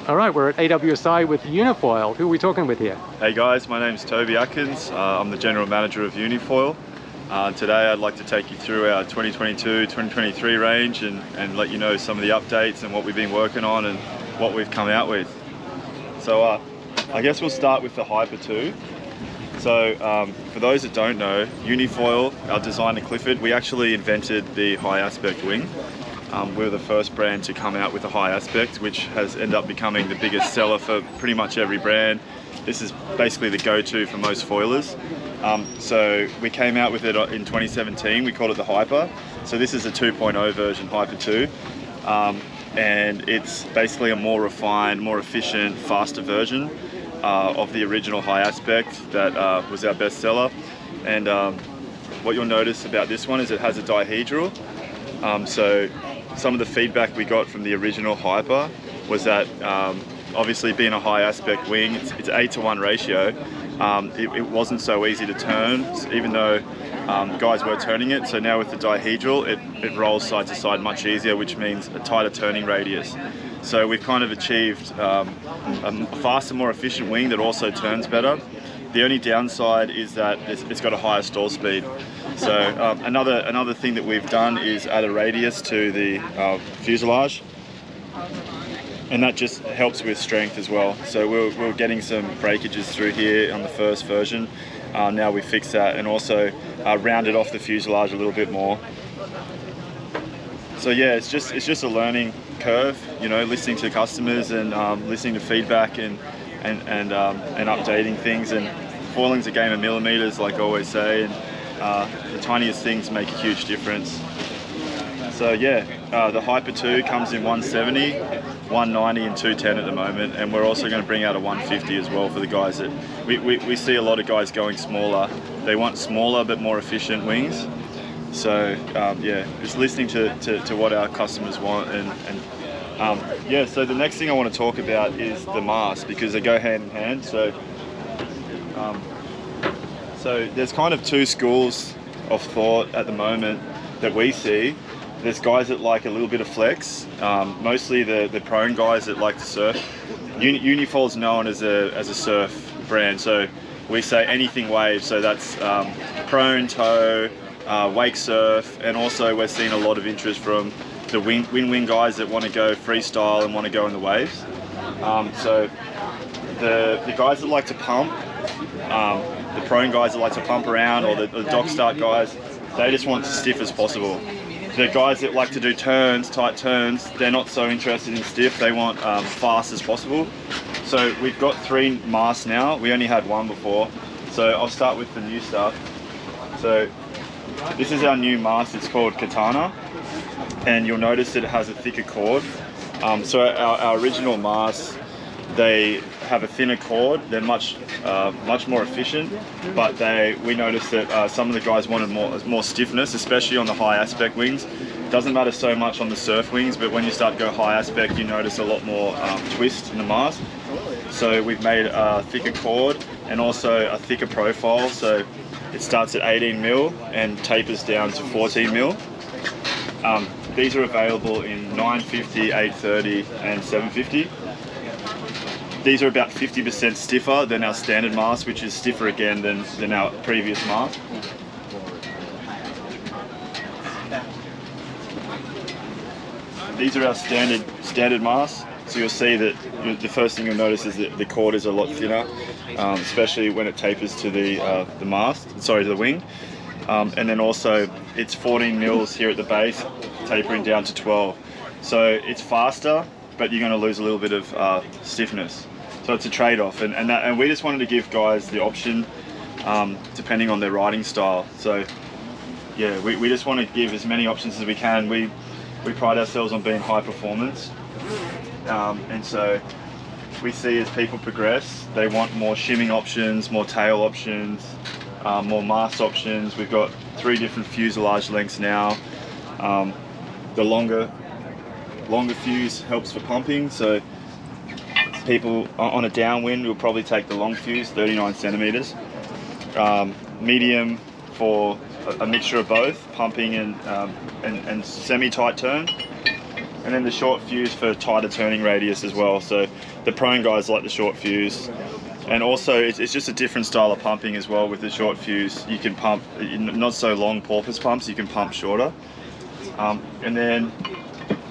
All right, we're at AWSI with Unifoil. Who are we talking with here? Hey guys, my name's Toby Atkins. I'm the General Manager of Unifoil. Today I'd like to take you through our 2022-2023 range and let you know some of the updates and what we've been working on and what we've come out with. So I guess we'll start with the Vyper 2. So for those that don't know, Unifoil, our designer Clifford, we actually invented the high aspect wing. We were the first brand to come out with a high aspect, which has ended up becoming the biggest seller for pretty much every brand. This is basically the go-to for most foilers. So we came out with it in 2017. We called it the Vyper. So this is a 2.0 version, Vyper 2. And it's basically a more refined, more efficient, faster version of the original high aspect that was our best seller. And what you'll notice about this one is it has a dihedral. So some of the feedback we got from the original Vyper was that obviously being a high aspect wing, it's 8-to-1 ratio. It wasn't so easy to turn, even though guys were turning it. So now with the dihedral, it rolls side to side much easier, which means a tighter turning radius. So we've kind of achieved a faster, more efficient wing that also turns better. The only downside is that it's got a higher stall speed. So another thing that we've done is add a radius to the fuselage, and that just helps with strength as well. So we're getting some breakages through here on the first version. Now we fixed that and also rounded off the fuselage a little bit more. So yeah, it's just a learning curve, you know, listening to customers and listening to feedback and updating things. And foiling's a game of millimeters, like I always say, and the tiniest things make a huge difference. So yeah, the Vyper 2 comes in 170, 190 and 210 at the moment, and we're also going to bring out a 150 as well for the guys that we see a lot of guys going smaller. They want smaller but more efficient wings. So yeah, just listening to what our customers want, and yeah. So the next thing I want to talk about is the mast, because they go hand in hand. So there's kind of two schools of thought at the moment that we see. There's guys that like a little bit of flex, mostly the prone guys that like to surf. Unifoil is known as a surf brand, so we say anything wave. So that's prone, tow, wake surf, and also we're seeing a lot of interest from the wing guys that want to go freestyle and want to go in the waves. So the guys that like to pump, the prone guys that like to pump around, or the dock start guys, they just want as stiff as possible. The guys that like to do turns, tight turns, they're not so interested in stiff, they want fast as possible. So we've got 3 masts now, we only had 1 before. So I'll start with the new stuff. So this is our new mast, it's called Katana, and you'll notice that it has a thicker cord. So our original masts, they have a thinner cord, they're much more efficient, but we noticed that some of the guys wanted more stiffness, especially on the high aspect wings. It doesn't matter so much on the surf wings, but when you start to go high aspect, you notice a lot more twist in the mast. So we've made a thicker cord and also a thicker profile. So it starts at 18 mil and tapers down to 14 mil. These are available in 950, 830 and 750. These are about 50% stiffer than our standard mast, which is stiffer again than our previous mast. These are our standard masts. So you'll see that the first thing you'll notice is that the cord is a lot thinner, especially when it tapers to the wing. And then also it's 14 mils here at the base, tapering down to 12. So it's faster, but you're going to lose a little bit of stiffness. So it's a trade-off, and we just wanted to give guys the option depending on their riding style. So yeah, we just want to give as many options as we can. We pride ourselves on being high performance, and so we see as people progress, they want more shimming options, more tail options, more mast options. We've got 3 different fuselage lengths now. The longer fuse helps for pumping, so people on a downwind will probably take the long fuse, 39 centimeters. Medium for a mixture of both, pumping and semi-tight turn. And then the short fuse for tighter turning radius as well. So the prone guys like the short fuse. And also it's just a different style of pumping as well with the short fuse. You can pump, not so long porpoise pumps, you can pump shorter. And then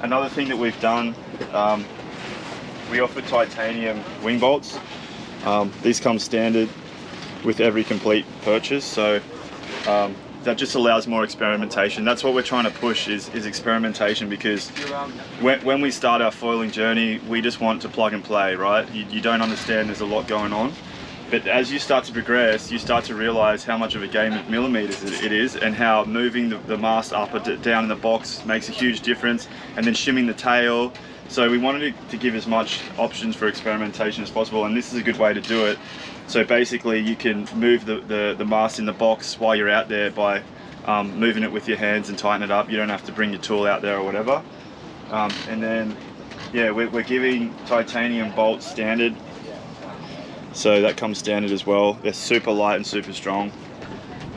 another thing that we've done, we offer titanium wing bolts. These come standard with every complete purchase. So that just allows more experimentation. That's what we're trying to push is experimentation, because when we start our foiling journey, we just want to plug and play, right? You don't understand there's a lot going on. But as you start to progress, you start to realize how much of a game of millimeters it is, and how moving the mast up or down in the box makes a huge difference, and then shimming the tail. So we wanted to give as much options for experimentation as possible, and this is a good way to do it. So basically you can move the mast in the box while you're out there by moving it with your hands and tighten it up. You don't have to bring your tool out there or whatever. And then, yeah, we're giving titanium bolts standard. So that comes standard as well. They're super light and super strong.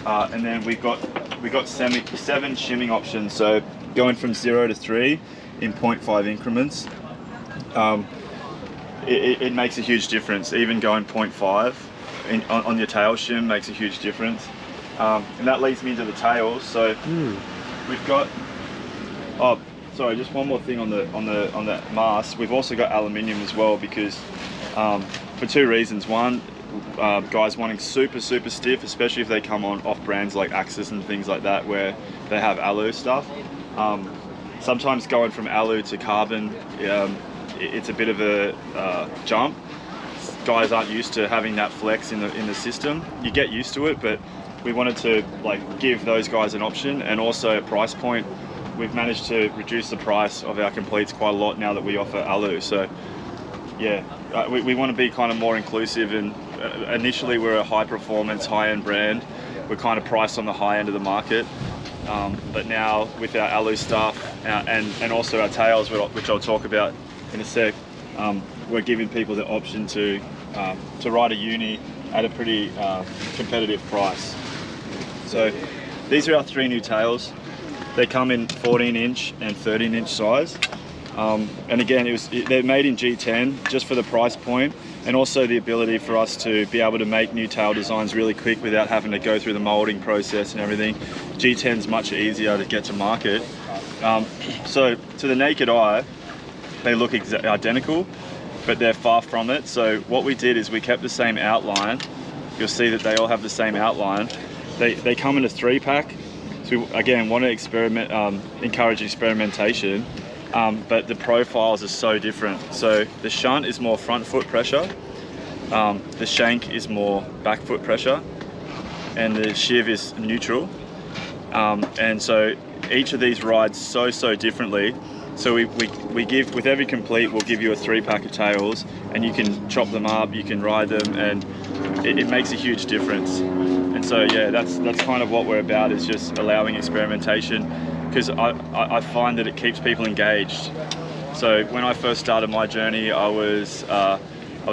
And then we got 7 shimming options. So going from 0 to 3 in 0.5 increments. It makes a huge difference. Even going 0.5 on your tail shim makes a huge difference. And that leads me into the tails. So we've got, oh, sorry, just one more thing on the mast. We've also got aluminium as well, because for 2 reasons. One, guys wanting super stiff, especially if they come off brands like AWSI and things like that, where they have alu stuff. Sometimes going from alu to carbon, it's a bit of a jump. Guys aren't used to having that flex in the system. You get used to it, but we wanted to give those guys an option, and also a price point. We've managed to reduce the price of our completes quite a lot now that we offer alu. So yeah, we want to be kind of more inclusive, and initially we're a high performance, high-end brand. We're kind of priced on the high end of the market. But now with our alu stuff and also our tails, which I'll talk about in a sec, we're giving people the option to ride a uni at a pretty competitive price. So these are our 3 new tails. They come in 14-inch and 13-inch size. And again, they're made in G10 just for the price point, and also the ability for us to be able to make new tail designs really quick without having to go through the molding process and everything. G10 is much easier to get to market. So to the naked eye, they look identical, but they're far from it. So what we did is we kept the same outline. You'll see that they all have the same outline. They come in a 3-pack. So we, again, want to encourage experimentation. But the profiles are so different. So the shunt is more front foot pressure, the shank is more back foot pressure, and the shiv is neutral. And so each of these rides so differently. So we give, with every complete, we'll give you a 3-pack of tails, and you can chop them up, you can ride them, and it makes a huge difference. And so yeah, that's kind of what we're about, is just allowing experimentation, because I find that it keeps people engaged. So when I first started my journey, I was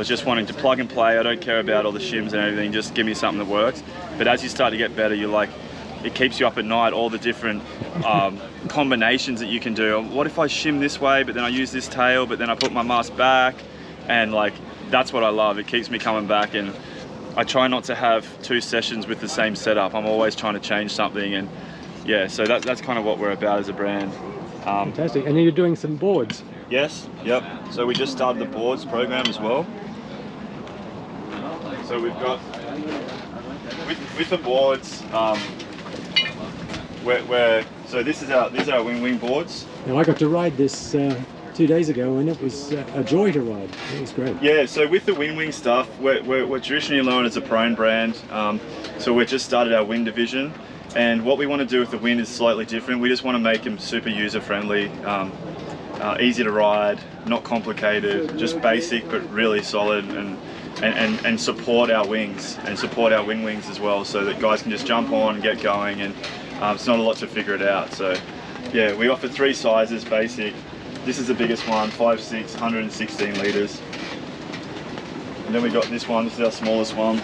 just wanting to plug and play. I don't care about all the shims and everything, just give me something that works. But as you start to get better, you're like, it keeps you up at night, all the different combinations that you can do. What if I shim this way, but then I use this tail, but then I put my mast back? And that's what I love. It keeps me coming back, and I try not to have 2 sessions with the same setup. I'm always trying to change something, and yeah, so that's kind of what we're about as a brand. Fantastic. And then you're doing some boards. Yes, yep. So we just started the boards program as well. So we've got, with the boards, so these are our wing boards. Now I got to ride this 2 days ago, and it was a joy to ride. It was great. Yeah, so with the wing stuff, we're traditionally known as a prone brand. So we've just started our wing division. And what we want to do with the Win is slightly different. We just want to make them super user-friendly, easy to ride, not complicated, just basic but really solid, and support our wings and support our wings as well, so that guys can just jump on and get going, and it's not a lot to figure it out. So yeah, we offer 3 sizes basic. This is the biggest one, 5'6", 116 litres. And then we got this one, this is our smallest one.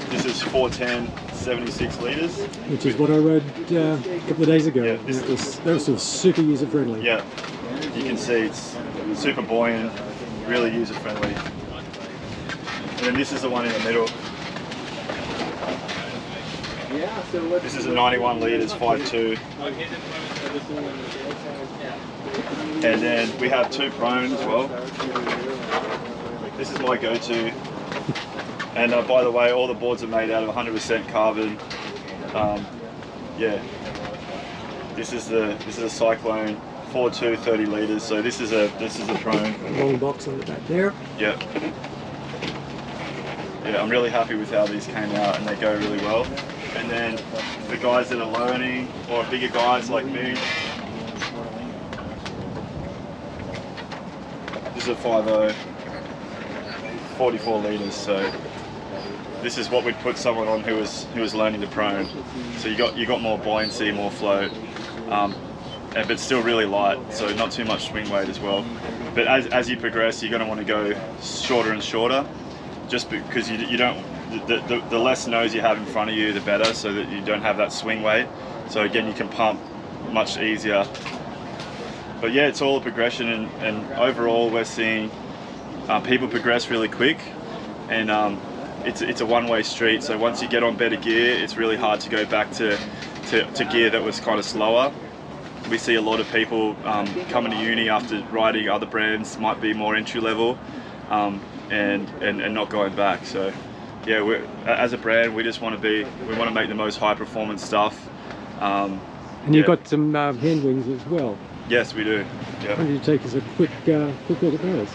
This is 410, 76 litres. Which is what I rode a couple of days ago. Yeah, That was sort of super user friendly. Yeah, you can see it's super buoyant, really user friendly. And then this is the one in the middle. This is a 91 litres 5.2. And then we have 2 prone as well. This is my go-to. And by the way, all the boards are made out of 100% carbon. Yeah. This is a Cyclone 4.2 30 litres. So this is a prone. Long box on the back there. Yeah. Yeah, I'm really happy with how these came out, and they go really well. And then for guys that are learning, or bigger guys like me, this is a 5.0, 44 litres. So this is what we'd put someone on who was learning the prone. So you got more buoyancy, more float, but still really light. So not too much swing weight as well. But as you progress, you're going to want to go shorter and shorter, just because you don't. The less nose you have in front of you, the better, so that you don't have that swing weight. So again, you can pump much easier. But yeah, it's all a progression, and overall we're seeing people progress really quick, and it's a one-way street. So once you get on better gear, it's really hard to go back to gear that was kind of slower. We see a lot of people coming to uni after riding other brands, might be more entry level, and not going back. So yeah, as a brand, we just want to make the most high performance stuff. And you've got some hand wings as well. Yes, we do. Yeah. Why don't you take us a quick look at those?